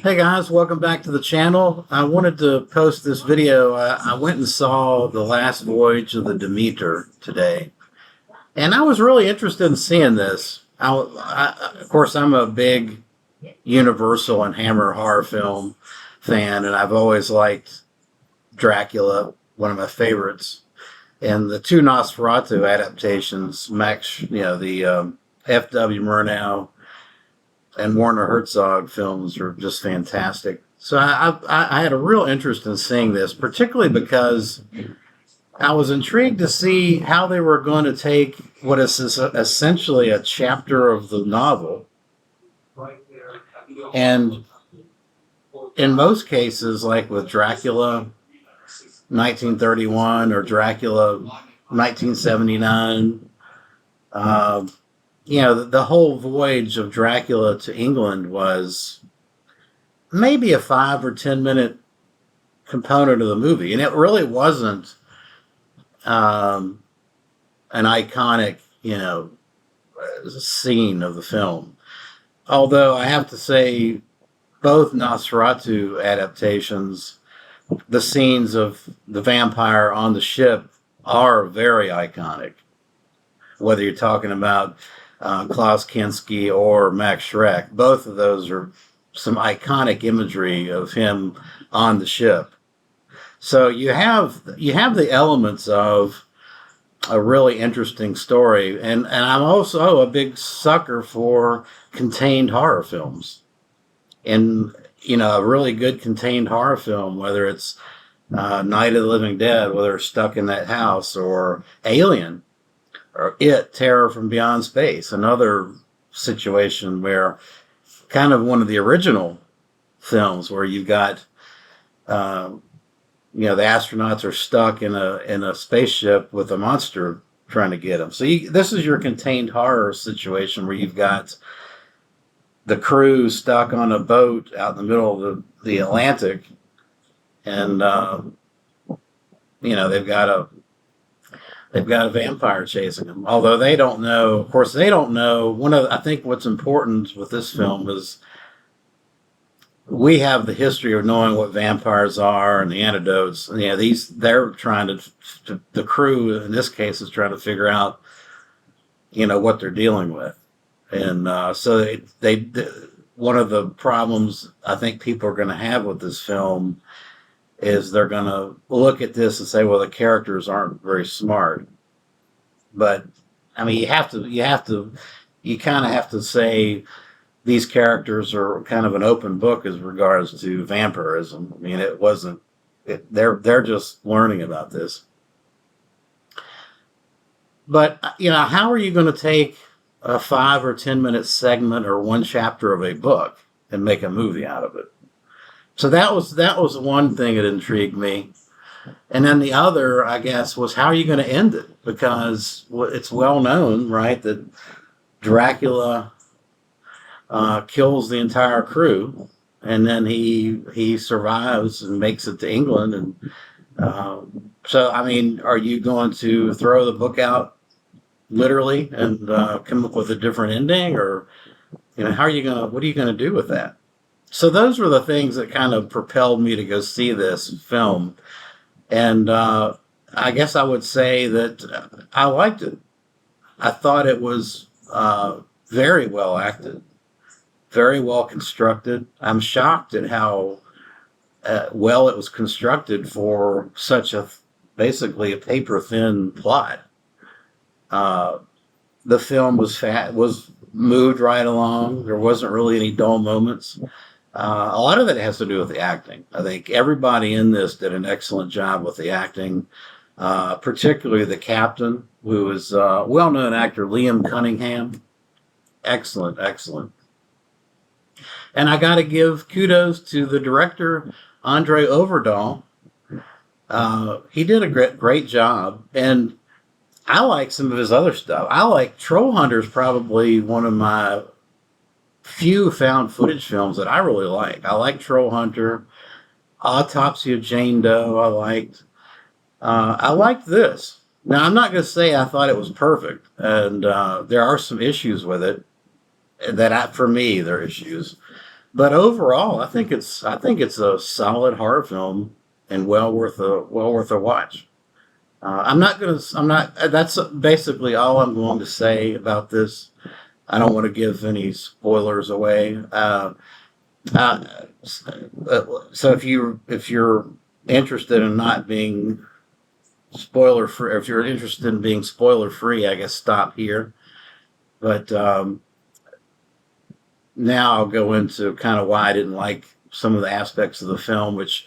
Hey guys, welcome back to the channel. I wanted to post this video. I went and saw the last voyage of the Demeter today, and I was really interested in seeing this. Of course, I'm a big Universal and Hammer horror film fan, and I've always liked Dracula, one of my favorites. And the two Nosferatu adaptations, the F.W. Murnau and Werner Herzog films are just fantastic. So I had a real interest in seeing this, particularly because I was intrigued to see how they were going to take what is essentially a chapter of the novel, and in most cases, like with Dracula 1931 or Dracula 1979, the whole voyage of Dracula to England was maybe a 5 or 10 minute component of the movie. And it really wasn't an iconic, scene of the film. Although I have to say, both Nosferatu adaptations, the scenes of the vampire on the ship are very iconic. Whether you're talking about Klaus Kinski or Max Schreck, both of those are some iconic imagery of him on the ship. So you have the elements of a really interesting story, and I'm also a big sucker for contained horror films. And a really good contained horror film, whether it's Night of the Living Dead, whether it's Stuck in That House, or Alien, or It, Terror from Beyond Space, another situation where kind of one of the original films where you've got, the astronauts are stuck in a spaceship with a monster trying to get them. So this is your contained horror situation where you've got the crew stuck on a boat out in the middle of the Atlantic, and they've got a vampire chasing them. Although they don't know, of course, they don't know. I think what's important with this film is we have the history of knowing what vampires are and the antidotes. And, they're trying to the crew in this case is trying to figure out, what they're dealing with. And so one of the problems I think people are going to have with this film is they're going to look at this and say, well, the characters aren't very smart. But I mean, you kind of have to say these characters are kind of an open book as regards to vampirism. I mean, they're just learning about this. But, how are you going to take a 5 or 10 minute segment or one chapter of a book and make a movie out of it? So that was one thing that intrigued me. And then the other, I guess, was how are you going to end it? Because it's well known, right, that Dracula kills the entire crew, and then he survives and makes it to England. And so, I mean, are you going to throw the book out literally and come up with a different ending, or what are you going to do with that? So those were the things that kind of propelled me to go see this film. And I guess I would say that I liked it. I thought it was very well acted, very well constructed. I'm shocked at how well it was constructed for such basically a paper-thin plot. The film was moved right along. There wasn't really any dull moments. A lot of it has to do with the acting. I think everybody in this did an excellent job with the acting, particularly the captain, who is well-known actor Liam Cunningham. Excellent, excellent. And I got to give kudos to the director, Andre Overdahl. He did a great job, and I like some of his other stuff. I like Troll Hunter's probably one of my few found footage films that I really like. I like Troll Hunter, Autopsy of Jane Doe. I liked this. Now, I'm not going to say I thought it was perfect, and there are some issues with it for me, there are issues. But overall, I think it's a solid horror film and well worth a watch. I'm not. That's basically all I'm going to say about this. I don't want to give any spoilers away. Uh, so if you're interested in not being spoiler free, if you're interested in being spoiler free, I guess stop here. But now I'll go into kind of why I didn't like some of the aspects of the film, which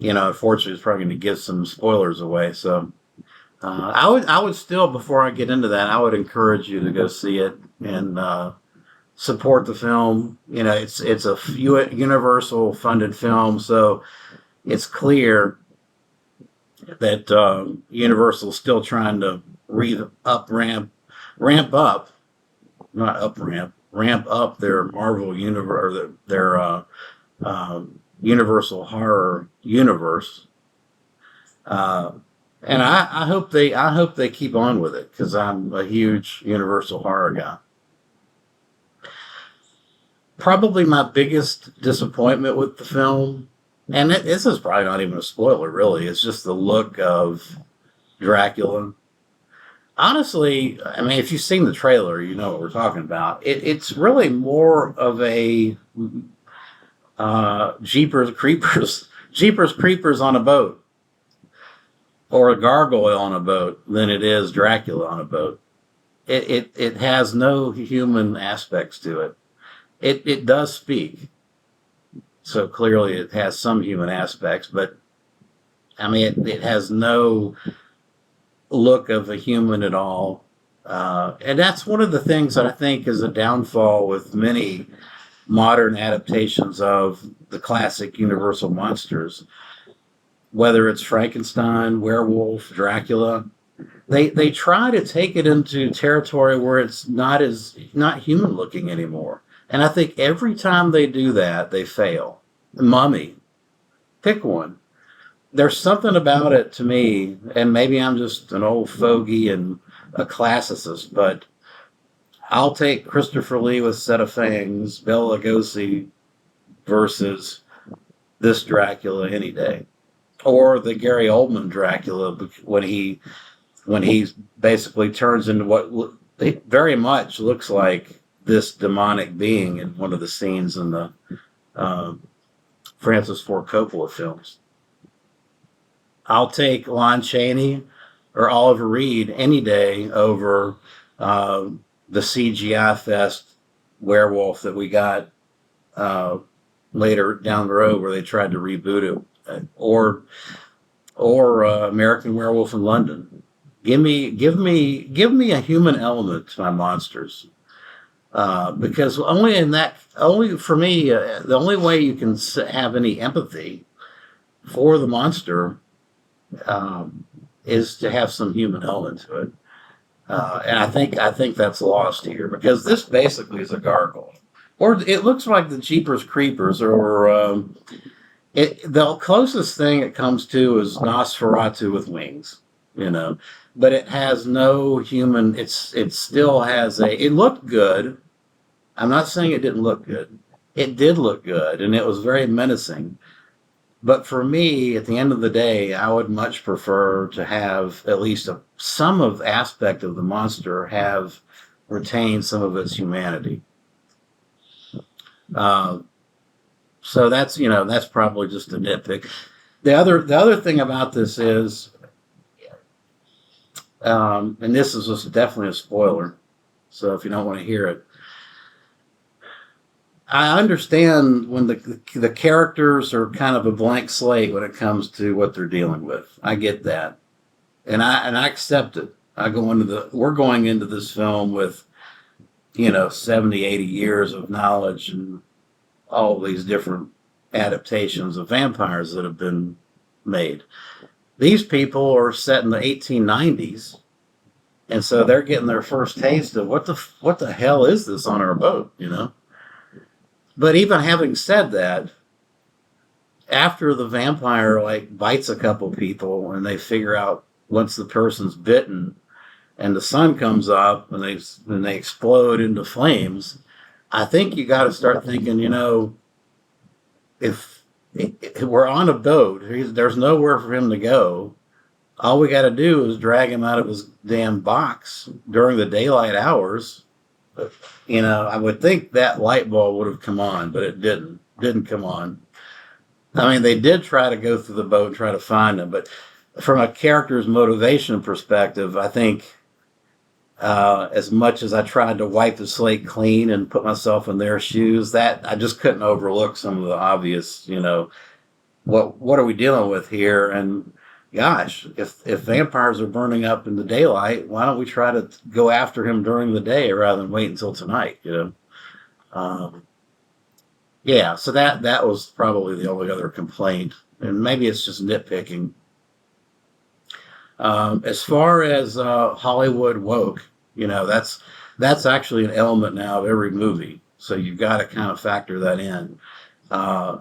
unfortunately is probably going to give some spoilers away. So I would still, before I get into that, I would encourage you to go see it and support the film. It's a Universal funded film, so it's clear that Universal's still trying to ramp up, not up ramp up their Marvel universe, or Universal horror universe. Uh, and I hope they keep on with it because I'm a huge Universal horror guy. Probably my biggest disappointment with the film, and this is probably not even a spoiler, really. It's just the look of Dracula. Honestly, I mean, if you've seen the trailer, you know what we're talking about. It's really more of a Jeepers Creepers, Jeepers Creepers on a boat, or a gargoyle on a boat than it is Dracula on a boat. It has no human aspects to it. It does speak, so clearly it has some human aspects, but I mean, it has no look of a human at all. And that's one of the things that I think is a downfall with many modern adaptations of the classic Universal monsters, whether it's Frankenstein, werewolf, Dracula. They try to take it into territory where it's not human looking anymore. And I think every time they do that, they fail. Mummy, pick one. There's something about it to me, and maybe I'm just an old fogey and a classicist, but I'll take Christopher Lee with Set of Fangs, Bela Lugosi versus this Dracula any day, or the Gary Oldman Dracula when he basically turns into what very much looks like this demonic being in one of the scenes in the uh, Francis Ford Coppola films. I'll take Lon Chaney or Oliver Reed any day over uh, the CGI fest werewolf that we got uh, later down the road, where they tried to reboot it, or American Werewolf in London. Give me a human element to my monsters, because only for me, the only way you can have any empathy for the monster is to have some human element to it. And I think that's lost here, because this basically is a gargoyle, or it looks like the Jeepers Creepers, or the closest thing it comes to is Nosferatu with wings, you know. But it has no human. It still has a. It looked good. I'm not saying it didn't look good. It did look good, and it was very menacing. But for me, at the end of the day, I would much prefer to have at least some of aspect of the monster have retained some of its humanity. Uh, so that's probably just a nitpick. The other thing about this is, and this is just definitely a spoiler. So if you don't want to hear it, I understand when the characters are kind of a blank slate when it comes to what they're dealing with. I get that, and I accept it. We're going into this film with 70, 80 years of knowledge and all these different adaptations of vampires that have been made. These people are set in the 1890s, and so they're getting their first taste of what the hell is this on our boat. But even having said that, after the vampire like bites a couple people, and they figure out once the person's bitten and the sun comes up and they explode into flames, I think you got to start thinking, if we're on a boat, there's nowhere for him to go. All we got to do is drag him out of his damn box during the daylight hours. I would think that light bulb would have come on, but it didn't come on. I mean, they did try to go through the boat and try to find him, but from a character's motivation perspective, I think as much as I tried to wipe the slate clean and put myself in their shoes, that I just couldn't overlook some of the obvious, what are we dealing with here? And gosh, if vampires are burning up in the daylight, why don't we try to go after him during the day rather than wait until tonight? Um, yeah. So that was probably the only other complaint, and maybe it's just nitpicking. As far as Hollywood woke, that's actually an element now of every movie. So you've got to kind of factor that in. Uh,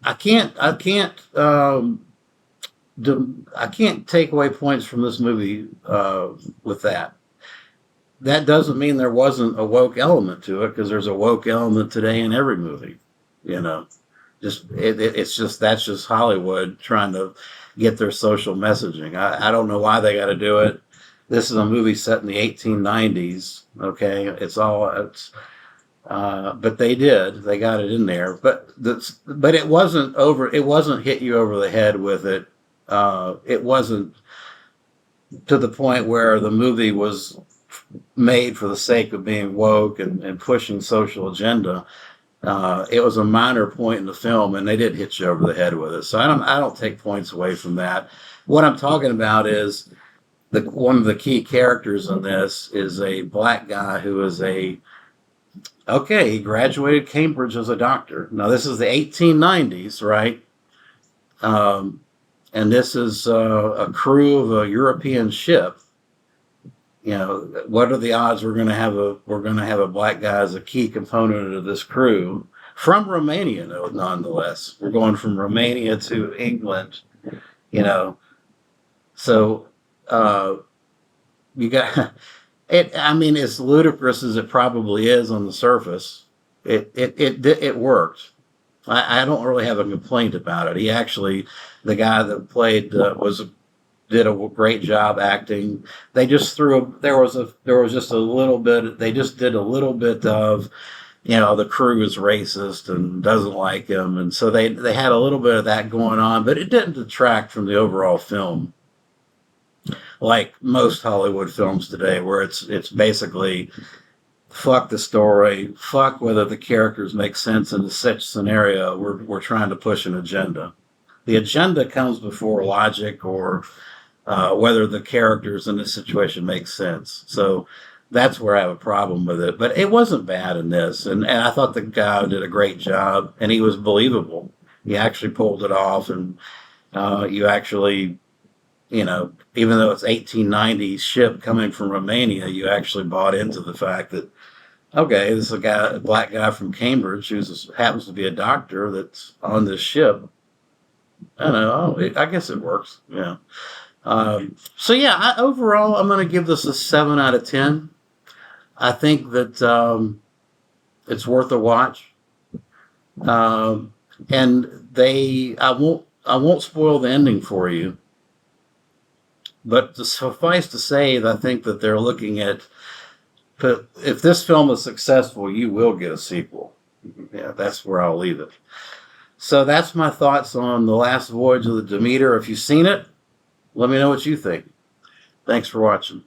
I can't take away points from this movie with that. That doesn't mean there wasn't a woke element to it, because there's a woke element today in every movie. You know, it's just that's just Hollywood trying to get their social messaging. I don't know why they got to do it. This is a movie set in the 1890s. Okay, but they did. They got it in there. But it wasn't over. It wasn't hit you over the head with it. It wasn't to the point where the movie was made for the sake of being woke and pushing social agenda. It was a minor point in the film, and they did hit you over the head with it. So I don't take points away from that. What I'm talking about is one of the key characters in this is a black guy who is he graduated Cambridge as a doctor. Now this is the 1890s, right? And this is a crew of a European ship. What are the odds we're going to have a black guy as a key component of this crew from Romania, nonetheless. We're going from Romania to England, So you got it. I mean, as ludicrous as it probably is on the surface, it worked. I don't really have a complaint about it. The guy that played did a great job acting. They just there was just a little bit. They just did a little bit of, the crew is racist and doesn't like him, and so they had a little bit of that going on, but it didn't detract from the overall film. Like most Hollywood films today, where it's basically fuck the story, fuck whether the characters make sense in such scenario. We're trying to push an agenda. The agenda comes before logic or whether the characters in this situation make sense. So that's where I have a problem with it. But it wasn't bad in this, and I thought the guy did a great job, and he was believable. He actually pulled it off, and you actually, even though it's 1890s ship coming from Romania, you actually bought into the fact that, okay, this is a black guy from Cambridge who happens to be a doctor that's on this ship. I don't know. I guess it works. Yeah. So yeah, overall, I'm going to give this a 7 out of 10. I think that it's worth a watch. And I won't spoil the ending for you. But to suffice to say, I think that they're looking at, if this film is successful, you will get a sequel. Yeah, that's where I'll leave it. So that's my thoughts on The Last Voyage of the Demeter. If you've seen it, let me know what you think. Thanks for watching.